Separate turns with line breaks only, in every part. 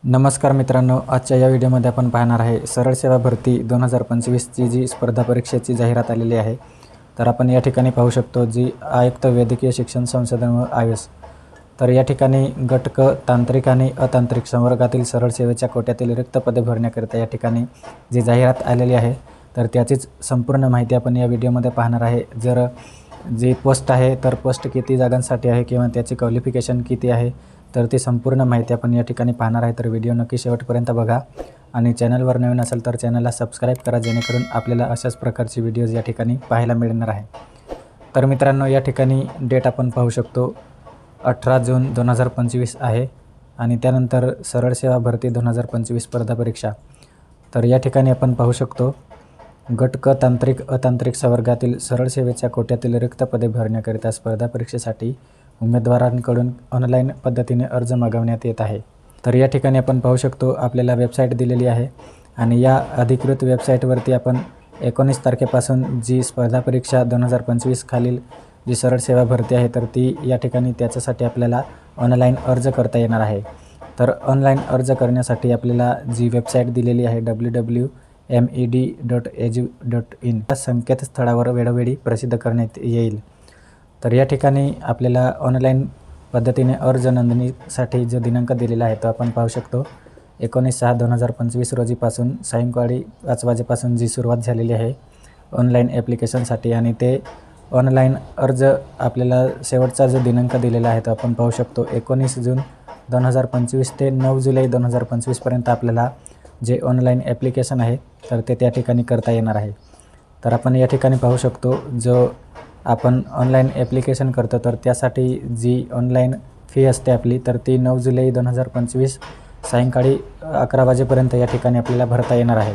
नमस्कार मित्रांनो, आजच्या या व्हिडिओमध्ये आपण पाहणार आहे सरळ सेवा भरती 2025ची जी स्पर्धा परीक्षेची जाहिरात आलेली आहे. तर आपण या ठिकाणी पाहू शकतो जी आयुक्त वैद्यकीय शिक्षण संशोधन व आयुष. तर या ठिकाणी गट क तांत्रिक आणि अतांत्रिक संवर्गातील सरळ सेवेच्या कोट्यातील रिक्त पदे भरण्याकरिता या ठिकाणी जी जाहिरात आलेली आहे तर त्याचीच संपूर्ण माहिती आपण या व्हिडिओमध्ये पाहणार आहे. जर जी पोस्ट आहे तर पोस्ट किती जागांसाठी आहे किंवा त्याची क्वालिफिकेशन किती आहे तर ती संपूर्ण माहिती आपण या ठिकाणी पाहणार आहे. तर व्हिडिओ नक्की शेवटपर्यंत बघा आणि चॅनलवर नवीन असेल तर चॅनलला सबस्क्राईब करा, जेणेकरून आपल्याला अशाच प्रकारची व्हिडिओज या ठिकाणी पाहायला मिळणार आहे. तर मित्रांनो, या ठिकाणी डेट आपण पाहू शकतो 18 जून 2025 आहे आणि त्यानंतर सरळ सेवा भरती 2025 स्पर्धा परीक्षा. तर या ठिकाणी आपण पाहू शकतो गट क तांत्रिक अतांत्रिक संवर्गातील सरळ सेवेच्या कोट्यातील रिक्त पदे भरण्याकरिता स्पर्धा परीक्षेसाठी उमेदवारांकडून ऑनलाईन पद्धतीने अर्ज मागवण्यात येत आहे. तर या ठिकाणी आपण पाहू शकतो आपल्याला वेबसाईट दिलेली आहे आणि या अधिकृत वेबसाईटवरती आपण 19 तारखेपासून जी स्पर्धा परीक्षा 2025 खालील जी सरळ सेवा भरती आहे तर ती या ठिकाणी त्याच्यासाठी आपल्याला ऑनलाईन अर्ज करता येणार आहे. तर ऑनलाईन अर्ज करण्यासाठी आपल्याला जी वेबसाईट दिलेली आहे www.med.edu.in या संकेतस्थळावर वेळोवेळी प्रसिद्ध करण्यात येईल. तर या ठिकाणी आपल्याला ऑनलाईन पद्धतीने अर्ज नोंदणीसाठी जो दिनांक दिलेला आहे तो आपण पाहू शकतो 19/6/2025 रोजीपासून सायंकाळी 5 वाजेपासून जी सुरुवात झालेली आहे ऑनलाईन ॲप्लिकेशनसाठी आणि ते ऑनलाईन अर्ज आपल्याला शेवटचा जो दिनांक दिलेला आहे तो आपण पाहू शकतो 19 जून 2025 ते 9 जुलै 2025पर्यंत आपल्याला जे ऑनलाईन ॲप्लिकेशन आहे तर ते त्या ठिकाणी करता येणार आहे. तर आपण या ठिकाणी पाहू शकतो जो आपण ऑनलाईन ॲप्लिकेशन करतो तर त्यासाठी जी ऑनलाईन फी असते आपली तर ती 9 जुलै 2025 सायंकाळी 11 वाजेपर्यंत या ठिकाणी आपल्याला भरता येणार आहे.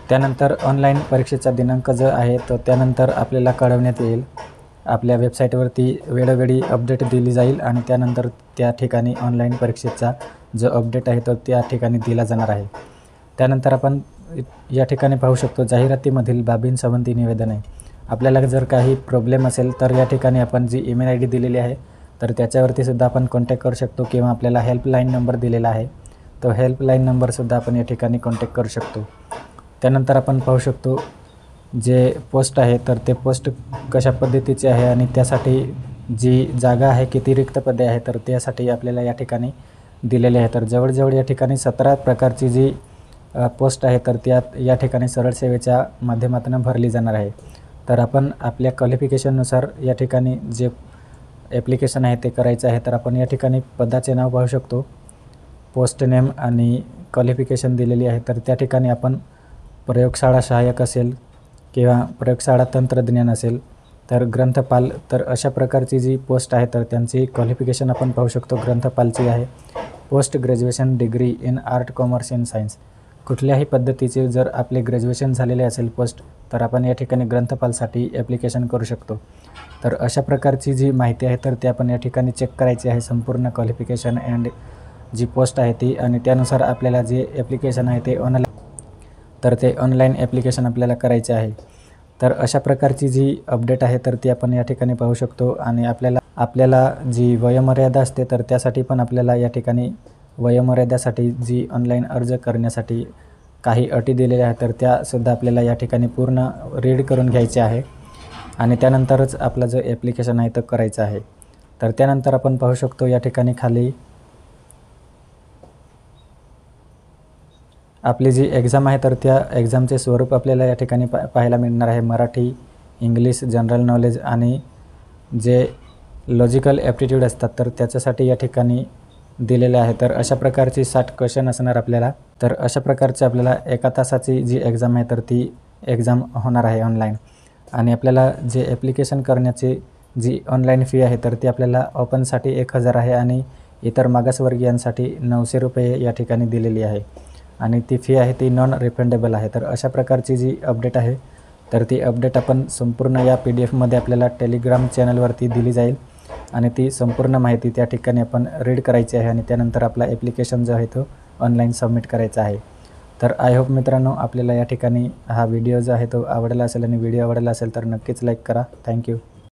त्यानंतर ऑनलाईन परीक्षेचा दिनांक जो आहे तो त्यानंतर आपल्याला कळवण्यात येईल. आपल्या वेबसाईटवरती वेळोवेळी अपडेट दिली जाईल आणि त्यानंतर त्या ठिकाणी ऑनलाईन परीक्षेचा जो अपडेट आहे तो त्या ठिकाणी दिला जाणार आहे. त्यानंतर आपण या ठिकाणी पाहू शकतो जाहिरातीमधील बाबींसंबंधी निवेदन आहे. आपल्याला जर काही प्रॉब्लेम असेल तर या ठिकाणी आपण जी ईमेल ID दिलेली आहे तर त्याच्यावरती सुद्धा आपण कॉन्टॅक्ट करू शकतो किंवा आपल्याला हेल्पलाईन नंबर दिलेला आहे तो हेल्पलाईन नंबरसुद्धा आपण या ठिकाणी कॉन्टॅक्ट करू शकतो. त्यानंतर आपण पाहू शकतो जे पोस्ट आहे तर ते पोस्ट कशा पद्धतीचे आहे आणि त्यासाठी जी जागा आहे किती रिक्त पदे आहे तर त्यासाठी आपल्याला या ठिकाणी दिलेले आहे. तर जवळजवळ या ठिकाणी 17 प्रकारची जी पोस्ट आहे तर त्यात या ठिकाणी सरळ सेवेच्या माध्यमातून भरली जाणार आहे. तर आपण आपल्या क्वालिफिकेशननुसार या ठिकाणी जे ॲप्लिकेशन आहे ते करायचं आहे. तर आपण या ठिकाणी पदाचे नाव पाहू शकतो, पोस्ट नेम आणि क्वालिफिकेशन दिलेली आहे. तर त्या ठिकाणी आपण प्रयोगशाळा सहाय्यक असेल किंवा प्रयोगशाळा तंत्रज्ञान असेल तर ग्रंथपाल, तर अशा प्रकारची जी पोस्ट आहे तर त्यांची क्वालिफिकेशन आपण पाहू शकतो. ग्रंथपालची आहे post graduation degree in art commerce in science. कुठल्याही पद्धतीचे जर आपले ग्रॅज्युएशन झालेले असेल पोस्ट तर आपण या ठिकाणी ग्रंथपालसाठी ॲप्लिकेशन करू शकतो. तर अशा प्रकारची जी माहिती आहे तर ते आपण या ठिकाणी चेक करायची आहे संपूर्ण क्वालिफिकेशन अँड जी पोस्ट आहे ती आणि त्यानुसार आपल्याला जे ॲप्लिकेशन आहे ते ऑनलाईन ॲप्लिकेशन आपल्याला करायचे आहे. तर अशा प्रकारची जी अपडेट आहे तर ती आपण या ठिकाणी पाहू शकतो आणि आपल्याला जी वयोमर्यादा असते तर त्यासाठी पण आपल्याला या ठिकाणी वयोमर्यादेसाठी जी ऑनलाईन अर्ज करण्यासाठी काही अटी दिलेल्या आहेत तर त्यासुद्धा आपल्याला या ठिकाणी पूर्ण रीड करून घ्यायचे आहे आणि त्यानंतरच आपला जो ॲप्लिकेशन आहे तो करायचा आहे. तर त्यानंतर आपण पाहू शकतो या ठिकाणी खाली आपली जी एक्झाम आहे तर त्या एक्झामचे स्वरूप आपल्याला या ठिकाणी पाहायला मिळणार आहे. मराठी, इंग्लिश, जनरल नॉलेज आणि जे लॉजिकल ॲप्टिट्यूड असतात तर त्याच्यासाठी या ठिकाणी दिलेले आहे. तर अशा प्रकारची 60 क्वेश्चन असणार आपल्याला. तर अशा प्रकारची आपल्याला 1 तासाची जी एक्झाम आहे तर ती एक्झाम होणार आहे ऑनलाईन आणि आपल्याला जे ॲप्लिकेशन करण्याची जी ऑनलाईन फी आहे तर ती आपल्याला ओपनसाठी 1000 आहे आणि इतर मागासवर्गीयांसाठी 900 रुपये या ठिकाणी दिलेली आहे आणि ती फी आहे ती नॉन रिफंडेबल आहे. तर अशा प्रकारची जी अपडेट आहे तर ती अपडेट आपण संपूर्ण या PDF आपल्याला टेलिग्राम चॅनलवरती दिली जाईल आणि ती संपूर्ण माहिती त्या ठिकाणी आपण रीड करायची आहे आणि त्यानंतर आपला ॲप्लिकेशन जो आहे तो ऑनलाईन सबमिट करायचा आहे. तर आय होप मित्रांनो आपल्याला या ठिकाणी हा व्हिडिओ जो आहे तो आवडला असेल आणि व्हिडिओ आवडला असेल तर नक्कीच लाईक करा. थँक्यू.